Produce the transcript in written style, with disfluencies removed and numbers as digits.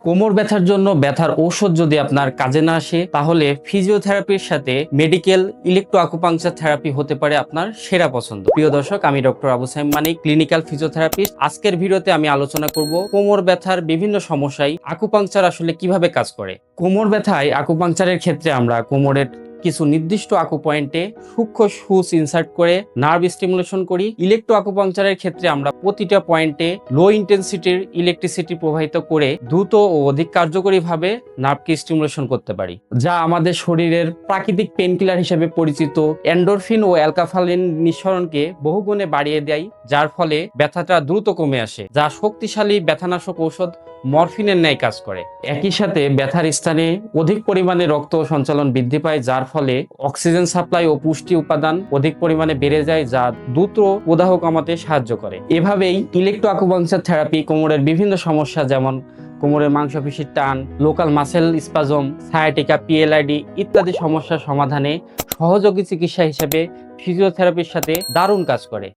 কোমর ব্যথার জন্য ব্যথার ঔষধ যদি আপনার কাজে না আসে, তাহলে ফিজিওথেরাপির সাথে মেডিকেল ইলেকট্রো আকুপাংচার থেরাপি হতে পারে আপনার সেরা পছন্দ। প্রিয় দর্শক, আমি ডক্টর আবু সাইম মানিক, ক্লিনিক্যাল ফিজিওথেরাপিস্ট। আজকের ভিডিওতে আমি আলোচনা করব কোমর ব্যথার বিভিন্ন সমস্যায় আকুপাংচার আসলে কিভাবে কাজ করে। কোমর ব্যথায় আকুপাংচারের ক্ষেত্রে আমরা কোমরের কিছু নির্দিষ্ট আকু পয়েন্টে সূক্ষ্ম সুচ ইনসার্ট করে নার্ভ স্টিমুলেশন করি। ইলেকট্রো আকুপাংচারের ক্ষেত্রে আমরা প্রতিটা পয়েন্টে লো ইন্টেন্সিটির ইলেকট্রিসিটি প্রবাহিত করে দ্রুত ও অধিক কার্যকরীভাবে নার্ভকে স্টিমুলেশন করতে পারি, যা আমাদের শরীরের প্রাকৃতিক পেনকিলার হিসেবে পরিচিত এন্ডোরফিন ও অ্যালকাফালিন নিঃসরণকে বহুগুণে বাড়িয়ে দেয়, যার ফলে ব্যথাটা দ্রুত কমে আসে, যা শক্তিশালী ব্যথানাশক ঔষধ মরফিনের ন্যায় কাজ করে। একই সাথে ব্যথার স্থানে অধিক পরিমাণে রক্ত সঞ্চালন বৃদ্ধি পায়, যার ফলে অক্সিজেন সাপ্লাই ও পুষ্টি উপাদান অধিক পরিমাণে বেড়ে যায়, যা দ্রুত প্রদাহ কমাতে সাহায্য করে। এভাবেই ইলেকট্রো আকুপাংচার থেরাপি কোমরের বিভিন্ন সমস্যা যেমন কোমরের মাংসপেশির টান, local muscle spasm, sciatica, PLID ইত্যাদি সমস্যার সমাধানে সহযোগী চিকিৎসা হিসেবে ফিজিওথেরাপির সাথে দারুণ কাজ করে।